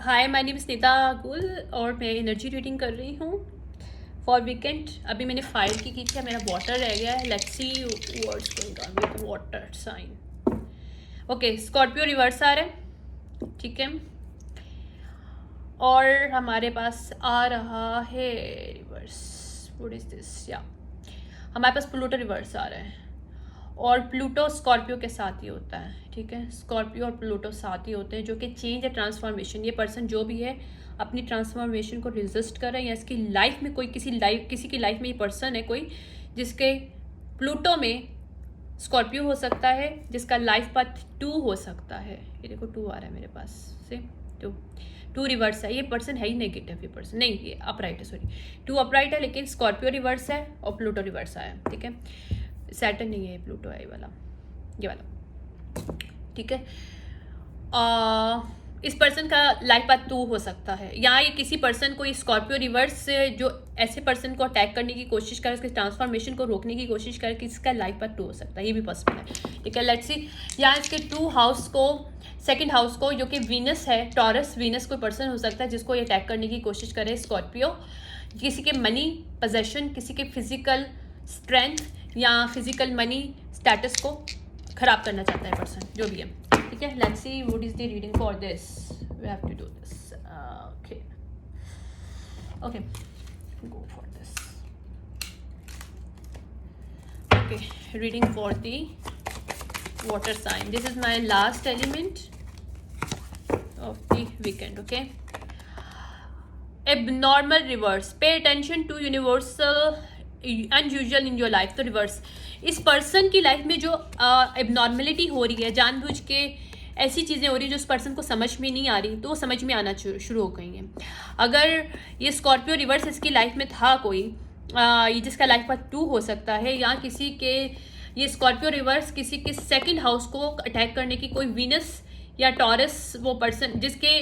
Hi, my name is Neeta Gul और मैं energy reading कर रही हूँ फॉर वीकेंड। अभी मैंने फायर की थी, मेरा वाटर रह गया है। Let's see what's going on with water sign. Okay, Scorpio reverse आ रहा है, ठीक है। और हमारे पास आ रहा है रिवर्स, व्हाट इज दिस, या हमारे पास प्लूटो रिवर्स आ रहा है। और प्लूटो स्कॉर्पियो के साथ ही होता है, ठीक है। स्कॉर्पियो और प्लूटो साथ ही होते हैं, जो कि चेंज है, ट्रांसफॉर्मेशन। ये पर्सन जो भी है अपनी ट्रांसफॉर्मेशन को रेजिस्ट कर रहा है, या इसकी लाइफ में कोई किसी की लाइफ में ये पर्सन है कोई जिसके प्लूटो में स्कॉर्पियो हो सकता है, जिसका लाइफ पाथ 2 हो सकता है। ये देखो 2 आ रहा है मेरे पास से, 2 रिवर्स है। ये पर्सन है ही नेगेटिव, ये पर्सन नहीं, ये अपराइट है, सॉरी 2 अपराइट है, लेकिन स्कॉर्पियो रिवर्स है और प्लूटो रिवर्स आया, ठीक है। सैटर्न नहीं है, प्लूटो है ये वाला, ठीक है। इस पर्सन का लाइफ पाथ 2 हो सकता है, या ये किसी पर्सन को स्कॉर्पियो रिवर्स से जो ऐसे पर्सन को अटैक करने की कोशिश करे, उसके ट्रांसफॉर्मेशन को रोकने की कोशिश करे, कि इसका लाइफ पाथ 2 हो सकता है, ये भी पॉसिबल है, ठीक है। लेट्स सी, यहाँ इसके 2 हाउस को, सेकंड हाउस को, जो कि वीनस है, टॉरस वीनस कोई पर्सन हो सकता है जिसको ये अटैक करने की कोशिश करे स्कॉर्पियो। किसी के मनी पोजेशन, किसी के फिजिकल स्ट्रेंथ या फिजिकल मनी स्टेटस को खराब करना चाहता है पर्सन, जो भी है, ठीक है। Let's see what is the reading for this, we have to do this. Okay go for this. Okay, reading for the water sign. This is my last element of the weekend, okay. abnormal reverse, pay attention to universal unusual in your life। तो reverse, इस person की life में जो abnormality हो रही है, जानबूझ के ऐसी चीज़ें हो रही है जो उस पर्सन को समझ में नहीं आ रही, तो वो समझ में आना शुरू हो गई हैं। अगर ये स्कॉर्पियो रिवर्स इसकी लाइफ में था कोई, ये जिसका लाइफ पाथ 2 हो सकता है, या किसी के, ये स्कॉर्पियो रिवर्स किसी के सेकंड हाउस को अटैक करने की कोई वीनस या टॉरस, वो पर्सन जिसके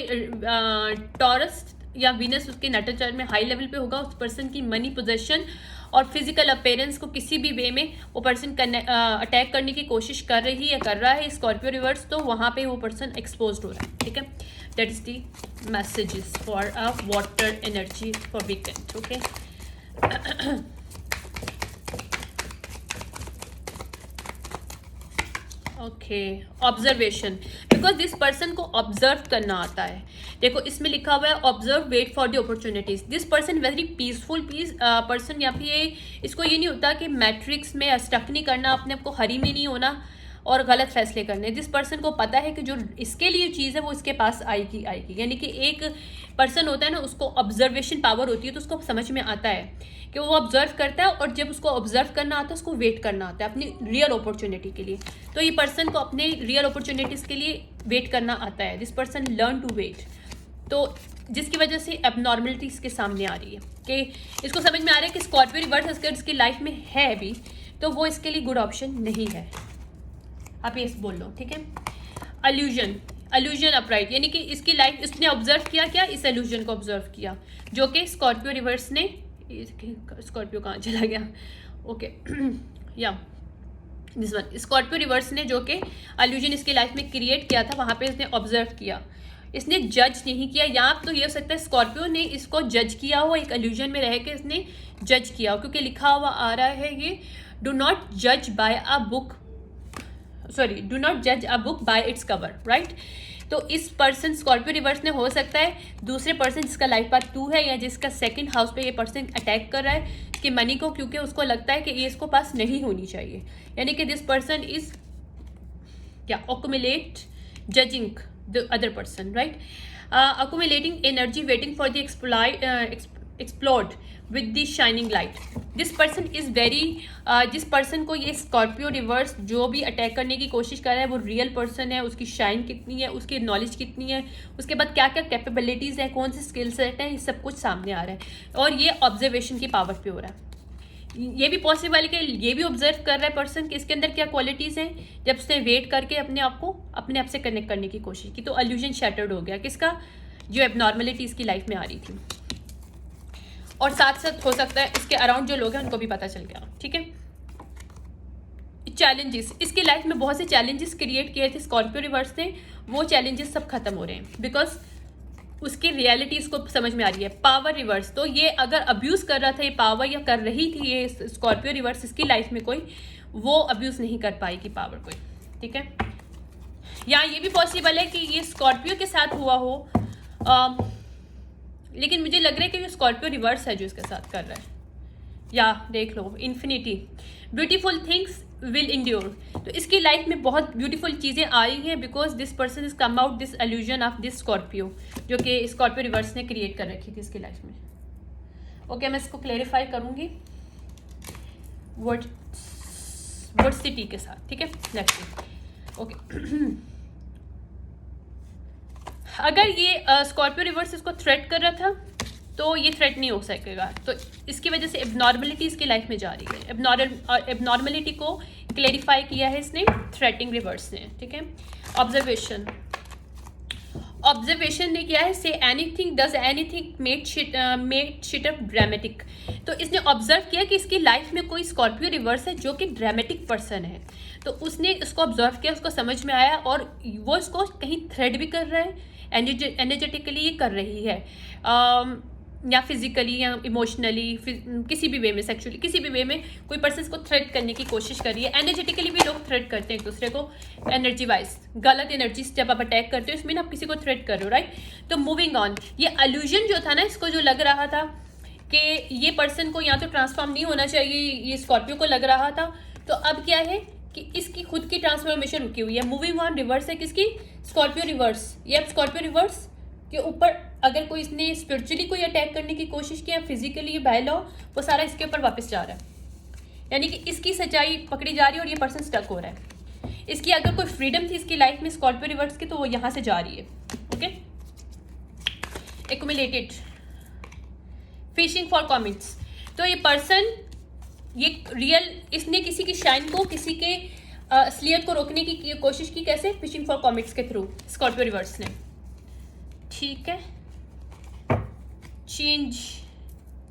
टॉरस या वीनस उसके नटल चार्ट में हाई लेवल पे होगा, उस पर्सन की मनी पोजेशन और फिजिकल अपीयरेंस को किसी भी वे में वो पर्सन अटैक करने की कोशिश कर रही है, कर रहा है स्कॉर्पियो रिवर्स, तो वहाँ पे वो पर्सन एक्सपोज हो रहा है, ठीक है। That is the messages for a water energy for weekend, okay. Okay, observation, because this person को ऑब्जर्व करना आता है। देखो इसमें लिखा हुआ है observe, wait for the opportunities. This person very peaceful person, या फिर इसको ये नहीं होता कि मैट्रिक्स में स्टक नहीं करना, अपने आप को हरी में नहीं होना और गलत फैसले करने। जिस पर्सन को पता है कि जो इसके लिए चीज़ है वो इसके पास आएगी आएगी, यानी कि एक पर्सन होता है ना, उसको ऑब्जर्वेशन पावर होती है, तो उसको समझ में आता है कि वो ऑब्जर्व करता है, और जब उसको ऑब्जर्व करना आता है उसको वेट करना आता है अपनी रियल अपॉर्चुनिटी के लिए। तो ये पर्सन को अपने रियल अपॉर्चुनिटीज़ के लिए वेट करना आता है। This person learn to wait, तो जिसकी वजह से एबनॉर्मलिटी इसके सामने आ रही है, कि इसको समझ में आ रहा है कि स्कॉर्पियो रिवर्स अगर इसकी लाइफ में है अभी, तो वो इसके लिए गुड ऑप्शन नहीं है। आप ये बोल लो, ठीक है। अल्यूजन अपराइट, यानी कि इसकी लाइफ, इसने ऑब्जर्व किया, क्या इस एल्यूजन को ऑब्जर्व किया, जो कि स्कॉर्पियो रिवर्स ने, स्कॉर्पियो कहाँ चला गया, ओके या दिस वन, स्कॉर्पियो रिवर्स ने जो कि अल्यूजन इसकी लाइफ में क्रिएट किया था, वहाँ पे इसने ऑब्जर्व किया, इसने जज नहीं किया। या तो ये हो सकता है स्कॉर्पियो ने इसको जज किया हो, एक अल्यूजन में रह के इसने जज किया हो, क्योंकि लिखा हुआ आ रहा है ये, डू नॉट जज bye a book, sorry, do not जज a book by its cover, right. तो इस पर्सन स्कॉर्पियो रिवर्स ने, हो सकता है दूसरे पर्सन जिसका लाइफ पाथ 2 है, या जिसका सेकंड हाउस पे ये पर्सन अटैक कर रहा है कि मनी को, क्योंकि उसको लगता है कि ये इसको पास नहीं होनी चाहिए, यानी कि दिस पर्सन इज क्या accumulate judging the other person, right, accumulating energy waiting for the explode with the shining light। This person is very, जिस पर्सन को ये स्कॉर्पियो रिवर्स जो भी अटैक करने की कोशिश कर रहा है वो रियल पर्सन है, उसकी शाइन कितनी है, उसकी नॉलेज कितनी है, उसके बाद क्या क्या कैपेबिलिटीज़ है, कौन से स्किल सेट है, ये सब कुछ सामने आ रहा है, और ये ऑब्जर्वेशन की पावर पे हो रहा है। ये भी पॉसिबल है कि ये भी ऑब्जर्व कर रहा है पर्सन कि इसके अंदर क्या क्वालिटीज़ हैं, जब उसने वेट करके अपने आप को अपने आप से कनेक्ट करने की कोशिश की, तो अल्यूजन शैटर्ड हो गया, किसका, जो एबनॉर्मलिटी इसकी लाइफ में आ रही थी। और साथ साथ हो सकता है इसके अराउंड जो लोग हैं उनको भी पता चल गया, ठीक है। चैलेंजेस, इसकी लाइफ में बहुत से चैलेंजेस क्रिएट किए थे स्कॉर्पियो रिवर्स ने, वो चैलेंजेस सब खत्म हो रहे हैं, बिकॉज उसकी रियलिटी इसको समझ में आ रही है। पावर रिवर्स, तो ये अगर अब्यूज कर रहा था ये पावर, या कर रही थी ये स्कॉर्पियो रिवर्स इसकी लाइफ में कोई, वो अब्यूज नहीं कर पाएगी पावर कोई, ठीक है। या ये भी पॉसिबल है कि ये स्कॉर्पियो के साथ हुआ हो, लेकिन मुझे लग रहा है कि ये स्कॉर्पियो रिवर्स है जो इसके साथ कर रहा है। या देख लो, infinity, beautiful things will endure, तो इसकी लाइफ में बहुत ब्यूटीफुल चीज़ें आई हैं because this person is come out this illusion of this Scorpio, जो कि स्कॉर्पियो रिवर्स ने क्रिएट कर रखी थी इसकी लाइफ में। ओके, मैं इसको क्लेरिफाई करूंगी वर्ड सिटी के साथ, ठीक है। Next, okay. अगर ये स्कॉर्पियो रिवर्स इसको थ्रेट कर रहा था तो ये थ्रेट नहीं हो सकेगा, तो इसकी वजह से एबनॉर्मलिटी इसकी लाइफ में जा रही है। एबनॉर्मलिटी को क्लेरिफाई किया है इसने थ्रेटिंग रिवर्स ने, ठीक है। ऑब्जर्वेशन ने किया है, say anything does anything made shit up dramatic, तो इसने ऑब्जर्व किया कि इसकी लाइफ में कोई स्कॉर्पियो रिवर्स है जो कि ड्रामेटिक पर्सन है, तो उसने इसको ऑब्जर्व किया, उसको समझ में आया और वो इसको कहीं थ्रेड भी कर रहा है, एनर्जेटिकली ये कर रही है, या फिजिकली या इमोशनली, किसी भी वे में, सेक्सुअली किसी भी वे में कोई पर्सन को थ्रेट करने की कोशिश कर रही है। एनर्जेटिकली भी लोग थ्रेट करते हैं एक दूसरे को, एनर्जी वाइज, गलत एनर्जी जब आप अटैक करते हो इसमें आप किसी को थ्रेट कर रहे हो, राइट। तो मूविंग ऑन, ये अल्यूजन जो था ना, इसको जो लग रहा था कि ये पर्सन को या तो ट्रांसफॉर्म नहीं होना चाहिए, ये स्कॉर्पियो को लग रहा था, तो अब क्या है कि इसकी खुद की ट्रांसफॉर्मेशन रुकी हुई है। मूविंग ऑन रिवर्स है किसकी, स्कॉर्पियो रिवर्स। ये अब स्कॉर्पियो रिवर्स के ऊपर अगर कोई इसने स्पिरिचुअली कोई अटैक करने की कोशिश किया, फिजिकली बाय लॉ, वो सारा इसके ऊपर वापस जा रहा है, यानी कि इसकी सच्चाई पकड़ी जा रही है और ये पर्सन स्टक हो रहा है। इसकी अगर कोई फ्रीडम थी इसकी लाइफ में स्कॉर्पियो रिवर्स की, तो वो यहाँ से जा रही है, okay. Accumulated fishing for comments, तो ये पर्सन, ये रियल, इसने किसी की शाइन को, किसी के असलियत को रोकने की कोशिश की, कैसे, फिशिंग फॉर कॉमेंट्स के थ्रू, स्कॉर्पियो रिवर्स ने, ठीक है।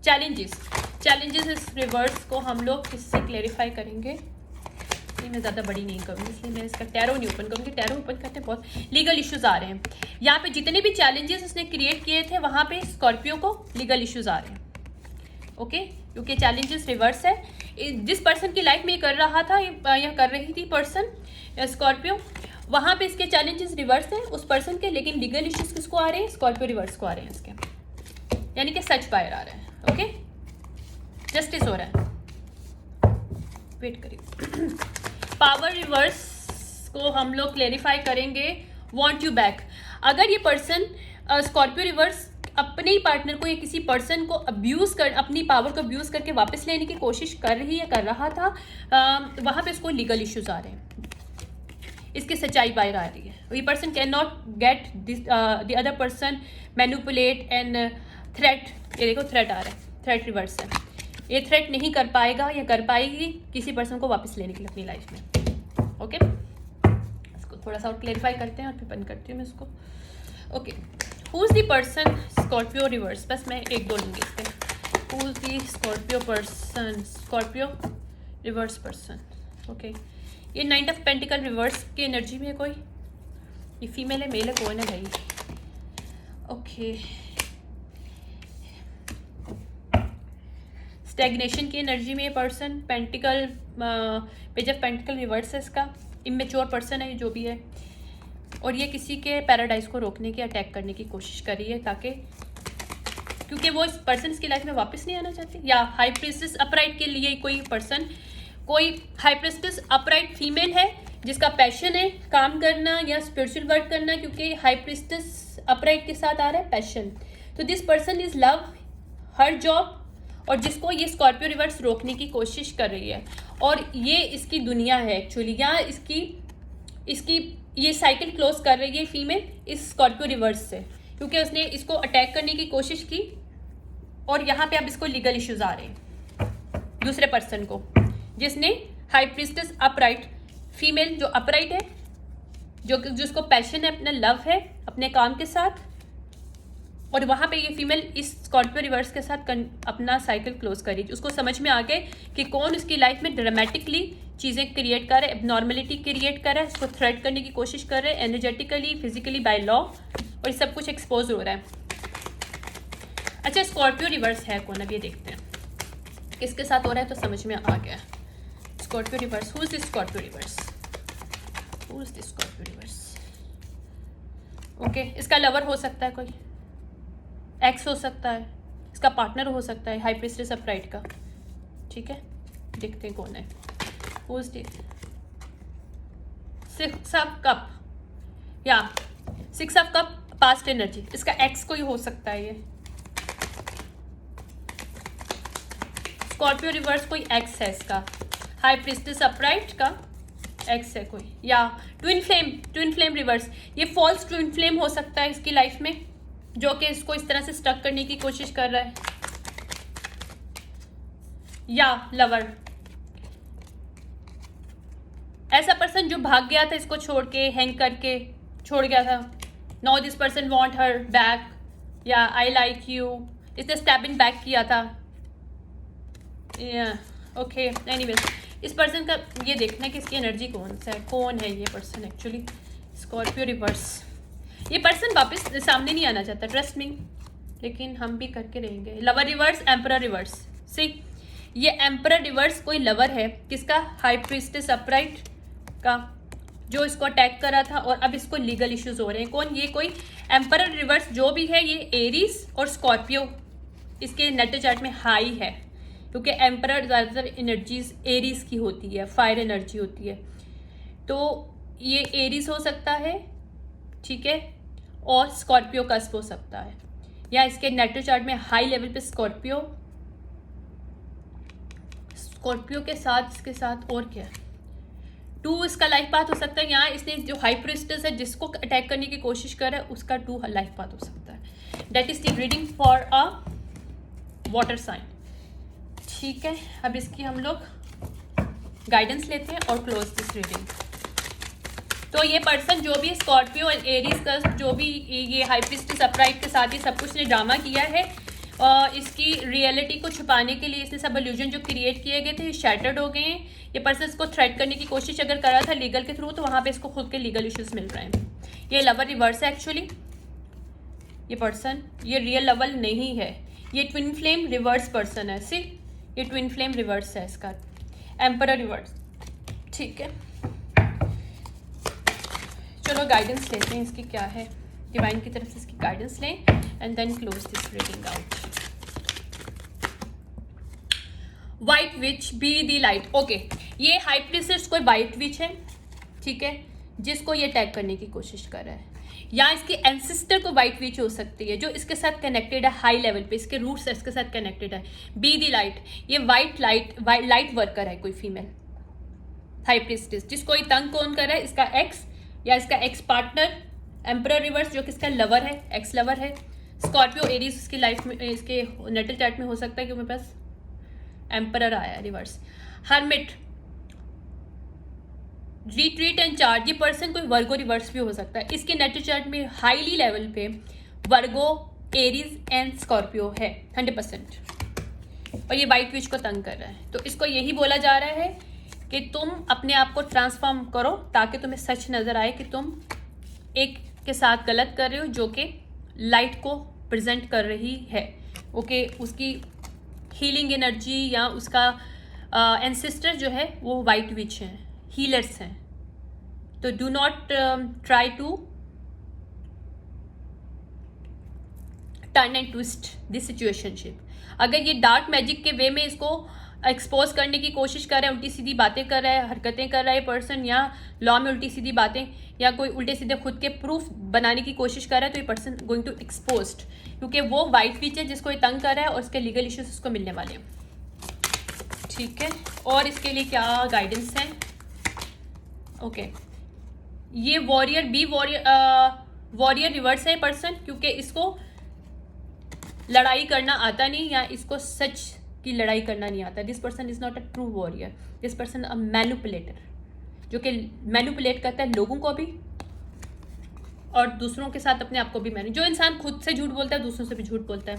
चैलेंजेस इस रिवर्स को हम लोग किससे क्लेरिफाई करेंगे, ये मैं ज़्यादा बड़ी नहीं करूँगी, इसलिए मैं इसका टैरो नहीं ओपन करूँगी। टैरो ओपन करते हैं बहुत लीगल इश्यूज आ रहे हैं यहाँ पे, जितने भी चैलेंजेस उसने क्रिएट किए थे वहाँ पे स्कॉर्पियो को लीगल इश्यूज आ रहे हैं, ओके, क्योंकि चैलेंजेस रिवर्स है। जिस पर्सन की लाइफ में ये कर रहा था, यह कर रही थी पर्सन स्कॉर्पियो, वहाँ पे इसके चैलेंजेस रिवर्स हैं उस पर्सन के, लेकिन लीगल इश्यूज किसको आ रहे हैं, स्कॉर्पियो रिवर्स को आ रहे हैं इसके, यानी कि सच बाहर आ रहा है, ओके, जस्टिस हो रहा है। वेट करिए, पावर रिवर्स को हम लोग क्लेरिफाई करेंगे। वांट यू बैक, अगर ये पर्सन स्कॉर्पियो रिवर्स अपने ही पार्टनर को या किसी पर्सन को अब्यूज कर, अपनी पावर को अब्यूज करके वापस लेने की कोशिश कर रही है, कर रहा था, वहाँ पे इसको लीगल इश्यूज आ रहे हैं, इसकी सच्चाई बाहर आ रही है। ये person can not get this the other person manipulate and threat, ये देखो थ्रेट आ रहा है, थ्रेट रिवर्स है, ये थ्रेट नहीं कर पाएगा या कर पाएगी किसी पर्सन को वापस लेने के लिए अपनी लाइफ में, ओके। इसको थोड़ा सा और क्लेरिफाई करते हैं और फिर बंद करती हूँ मैं इसको, okay. Who is the person Scorpio reverse, बस मैं एक दो लूँगी इसके, who is the Scorpio person, Scorpio reverse person, okay. ये नाइट ऑफ पेंटिकल रिवर्स की एनर्जी में है कोई, ये फीमेल है मेल है कौन है भाई, ओके। स्टैग्नेशन की एनर्जी में ये person, pentacle, page of pentacle reverse है इसका, इमेच्योर पर्सन है ये जो भी है, और ये किसी के पैराडाइज को रोकने की, अटैक करने की कोशिश कर रही है, ताकि क्योंकि वो इस पर्सन की लाइफ में वापस नहीं आना चाहती। या हाई प्रिस्टेस अपराइट के लिए कोई पर्सन, कोई हाई प्रिस्टेस अपराइट फीमेल है जिसका पैशन है काम करना या स्पिरिचुअल वर्क करना, क्योंकि हाई प्रिस्टेस अपराइट के साथ आ रहा है पैशन, तो this person is love her job, और जिसको ये स्कॉर्पियो रिवर्स रोकने की कोशिश कर रही है, और ये इसकी दुनिया है एक्चुअली, या इसकी ये साइकिल क्लोज कर रही है फीमेल इस स्कॉर्पियो रिवर्स से, क्योंकि उसने इसको अटैक करने की कोशिश की, और यहाँ पे अब इसको लीगल इश्यूज आ रहे हैं दूसरे पर्सन को, जिसने हाई प्रिस्टेस अपराइट फीमेल, जो अपराइट है, जो जिसको पैशन है, अपना लव है अपने काम के साथ, और वहाँ पे ये फीमेल इस स्कॉर्पियो रिवर्स के साथ अपना साइकिल क्लोज करी। उसको समझ में आ गए कि कौन उसकी लाइफ में ड्रामेटिकली चीज़ें क्रिएट कर रहा है, एबनॉर्मलिटी क्रिएट कर रहा है, उसको थ्रेट करने की कोशिश कर रहे हैं एनर्जेटिकली, फिजिकली, बाय लॉ, और ये सब कुछ एक्सपोज हो रहा है। अच्छा, स्कॉर्पियो रिवर्स है कौन, अब ये देखते हैं किसके साथ हो रहा है, तो समझ में आ गया। Scorpio reverse, who is this Scorpio reverse, who is this Scorpio reverse? Okay, इसका लवर हो सकता है, कोई एक्स हो सकता है, इसका पार्टनर हो सकता है, हाई प्रीस्टेस अपराइट का। ठीक है, देखते हैं कौन है। Who is this? 6 of cup, या 6 ऑफ कप पास्ट एनर्जी, इसका एक्स कोई हो सकता है। ये स्कॉर्पियो रिवर्स कोई एक्स है इसका, हाई प्रीस्टेस अपराइट का एक्स है कोई, या ट्विन फ्लेम रिवर्स, ये फॉल्स ट्विन फ्लेम हो सकता है इसकी लाइफ में, जो कि इसको इस तरह से स्टक करने की कोशिश कर रहा है, या लवर, ऐसा पर्सन जो भाग गया था इसको छोड़ के, हैंग करके छोड़ गया था। Now this person want her back, या आई लाइक यू, इसने स्टैबिंग बैक किया था। ओके, एनीवेज, इस पर्सन का ये देखना है कि इसकी एनर्जी कौन है ये पर्सन एक्चुअली। स्कॉर्पियो रिवर्स, ये पर्सन वापस सामने नहीं आना चाहता, ट्रस्ट मी, लेकिन हम भी करके रहेंगे। लवर रिवर्स, एम्परर रिवर्स, सी ये एम्परर रिवर्स कोई लवर है किसका, हाई प्रीस्टेस अपराइट का, जो इसको अटैक करा था, और अब इसको लीगल इश्यूज हो रहे हैं। कौन? ये कोई एम्परर रिवर्स जो भी है, ये एरीज और स्कॉर्पियो इसके नेटल चार्ट में हाई है, क्योंकि एम्परर ज़्यादातर एनर्जीज एरीज की होती है, फायर एनर्जी होती है, तो ये एरीज हो सकता है, ठीक है, और स्कॉर्पियो कस्प हो सकता है, या इसके नेटल चार्ट में हाई लेवल पे स्कॉर्पियो के साथ, इसके साथ और क्या, 2 इसका लाइफ पाथ हो सकता है। यहाँ इसने जो हाई प्रीस्टेस है जिसको अटैक करने की कोशिश कर रहा है, उसका 2 लाइफ पाथ हो सकता है। That is the reading for a water sign. ठीक है, अब इसकी हम लोग गाइडेंस लेते हैं और क्लोज दिस रीडिंग। तो ये पर्सन जो भी स्कॉर्पियो एंड एरीज का जो भी ये हाई प्रीस्टेस अपराइट के साथ ही सब कुछ ने ड्रामा किया है, इसकी रियलिटी को छुपाने के लिए इसने सब इल्यूजन जो क्रिएट किए गए थे शैटर्ड हो गए हैं। ये पर्सन इसको थ्रेट करने की कोशिश अगर कर रहा था लीगल के थ्रू, तो वहाँ पे इसको खुद के लीगल इश्यूज मिल रहे हैं। ये लवर रिवर्स है एक्चुअली, ये पर्सन ये रियल लवर नहीं है, ये ट्विन फ्लेम रिवर्स पर्सन है। सी ये ट्विन फ्लेम रिवर्स है इसका, एम्परर रिवर्स। ठीक है, चलो गाइडेंस लेते हैं इसकी क्या है, डिवाइन की तरफ से इसकी गाइडेंस लें and then close this reading out. White witch be the light. Okay, ये हाई प्रीस्टेस कोई वाइट विच है, ठीक है, जिसको ये अटैक करने की कोशिश कर रहा है, या इसके एंसेस्टर को वाइट विच हो सकती है जो इसके साथ कनेक्टेड है हाई लेवल पे, इसके रूट्स इसके साथ कनेक्टेड है। बी दी लाइट, ये वाइट लाइट वर्कर है कोई फीमेल हाई प्रीस्टेस, जिसको ये तंग कौन कर रहा है, इसका एक्स या इसका एक्स पार्टनर। एम्परर रिवर्स जो कि इसका लवर है, एक्स लवर है। स्कॉर्पियो एरीज इसकी लाइफ में, इसके नेटल चार्ट में हो सकता है, क्योंकि मेरे पास एम्परर आया reverse. Hermit, retreat and charge, ये पर्सन कोई वर्गो रिवर्स भी हो सकता है। इसके नेटल चार्ट में हाईली लेवल पे वर्गो, एरीज एंड स्कॉर्पियो है 100%, और ये वाइट विच को तंग कर रहा है। तो इसको यही बोला जा रहा है कि तुम अपने आप को ट्रांसफॉर्म करो ताकि तुम्हें सच नज़र आए कि तुम एक के साथ गलत कर रहे हो, जो कि लाइट को प्रेजेंट कर रही है। ओके, उसकी हीलिंग एनर्जी या उसका एंसेस्टर जो है वो वाइट विच हैं, हीलर्स हैं। तो do not try to turn and twist this situationship. अगर ये डार्क मैजिक के वे में इसको एक्सपोज करने की कोशिश कर रहा है, उल्टी सीधी बातें कर रहा है, हरकतें कर रहा है पर्सन, या लॉ में उल्टी सीधी बातें या कोई उल्टे सीधे खुद के प्रूफ बनाने की कोशिश कर रहा है, तो ये पर्सन गोइंग टू एक्सपोज्ड, क्योंकि वो वाइट विच है जिसको ये तंग कर रहा है और उसके लीगल इश्यूज उसको मिलने वाले हैं। ठीक है, और इसके लिए क्या गाइडेंस है? ओके, ये वॉरियर बी वॉरियर रिवर्स है पर्सन, क्योंकि इसको लड़ाई करना आता नहीं, या इसको सच की लड़ाई करना नहीं आता। This person is not a true warrior, this person a manipulator, जो कि मैनिपुलेट करता है लोगों को भी और दूसरों के साथ अपने आप को भी मैनेज। जो इंसान खुद से झूठ बोलता है दूसरों से भी झूठ बोलता है,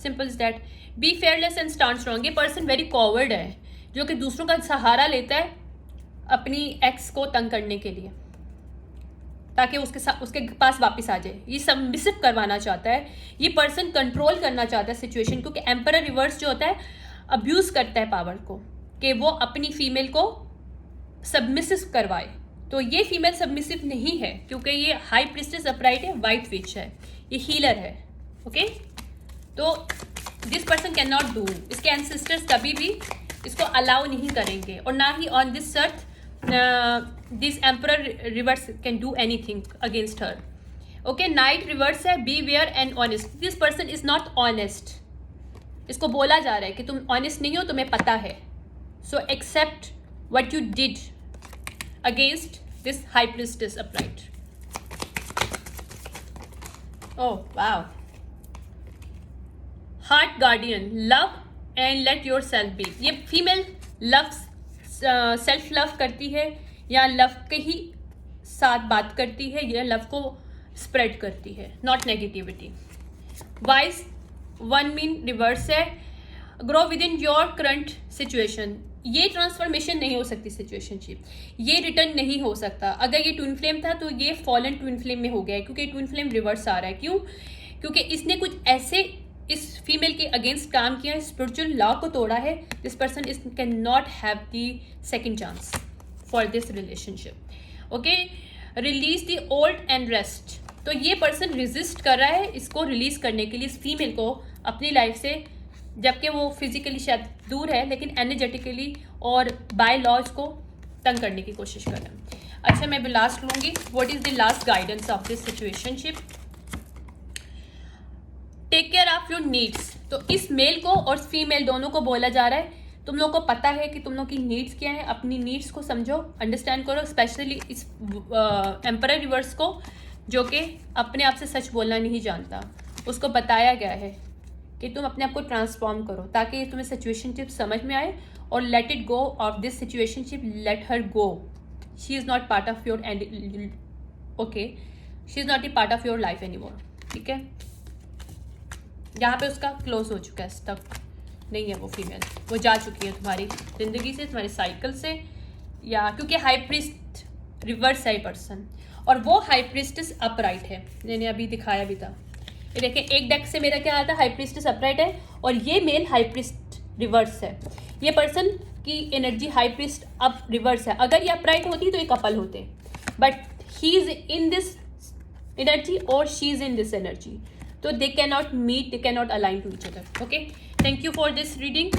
simple is that. Be fearless and stand strong, ये पर्सन वेरी कॉवर्ड है, जो कि दूसरों का सहारा लेता है अपनी एक्स को तंग करने के लिए, ताकि उसके पास वापस आ जाए। ये सबमिसिव करवाना चाहता है, ये पर्सन कंट्रोल करना चाहता है सिचुएशन, क्योंकि एम्परर रिवर्स जो होता है अब्यूज करता है पावर को, कि वो अपनी फीमेल को सबमिसिव करवाए। तो ये फीमेल सबमिसिव नहीं है, क्योंकि ये हाई प्रिस्टेस अपराइट है, वाइट विच है, ये हीलर है। ओके, तो this person can not do, इसके एंसेस्टर्स कभी भी इसको अलाउ नहीं करेंगे, और ना ही on this earth this emperor reverse can do anything against her. Okay, knight reverse है, beware and honest, this person is not honest. इसको बोला जा रहा है कि तुम ऑनेस्ट नहीं हो, तुम्हें पता है, so accept what you did against this high priestess upright. Oh wow, heart guardian, love and let yourself be, ये फीमेल लव सेल्फ लव करती है, या लव के ही साथ बात करती है, या लव को स्प्रेड करती है, not negativity. Wise one mean reverse है, grow within your current situation, ये ट्रांसफॉर्मेशन नहीं हो सकती सिचुएशनशिप, ये रिटर्न नहीं हो सकता। अगर ये ट्विन फ्लेम था तो ये फॉलन ट्विन फ्लेम में हो गया है, क्योंकि ट्विन फ्लेम रिवर्स आ रहा है। क्यों? क्योंकि इसने कुछ ऐसे इस फीमेल के अगेंस्ट काम किया, स्पिरिचुअल लॉ को तोड़ा है। This person is can not have the second chance for this relationship. Okay, release the old and rest, तो ये पर्सन रिजिस्ट कर रहा है इसको रिलीज करने के लिए, इस फीमेल को अपनी लाइफ से, जबकि वो फिजिकली शायद दूर है, लेकिन एनर्जेटिकली और बाय लॉज को तंग करने की कोशिश कर रहे हैं। अच्छा, मैं भी लास्ट लूँगी, what is the last guidance of this situationship? Take care of your needs, तो इस मेल को और फीमेल दोनों को बोला जा रहा है, तुम लोग को पता है कि तुम लोग की नीड्स क्या है, अपनी नीड्स को समझो, अंडरस्टैंड करो, स्पेशली इस एम्परर रिवर्स को, जो कि अपने आप से सच बोलना नहीं जानता। उसको बताया गया है कि तुम अपने आप को ट्रांसफॉर्म करो, ताकि तुम्हें सिचुएशनशिप समझ में आए, और let it go of this situationship, let her go, she is not part of your okay, she is not a part of your life any more. ठीक है, यहाँ पे उसका क्लोज हो चुका है, स्टक नहीं है वो फीमेल, वो जा चुकी है तुम्हारी जिंदगी से, तुम्हारे साइकिल से, या क्योंकि हाई प्रीस्ट रिवर्स है पर्सन, और वो हाई प्रीस्टेस अपराइट है, मैंने अभी दिखाया भी था। ये देखिए, एक डेक से मेरा क्या आया था, हाई प्रीस्टेस अपराइट है, और ये मेल हाई प्रीस्ट रिवर्स है। ये पर्सन की energy high priest up reverse है, अगर ये अपराइट होती तो ये कपल होते, but he is in this energy और she is in this energy, तो they can not meet, they can not align to each other. Okay, thank you for this reading.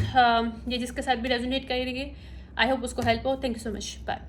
ये जिसके साथ भी रेजोनेट करेंगे, आई होप उसको help हो। Thank you so much, bye.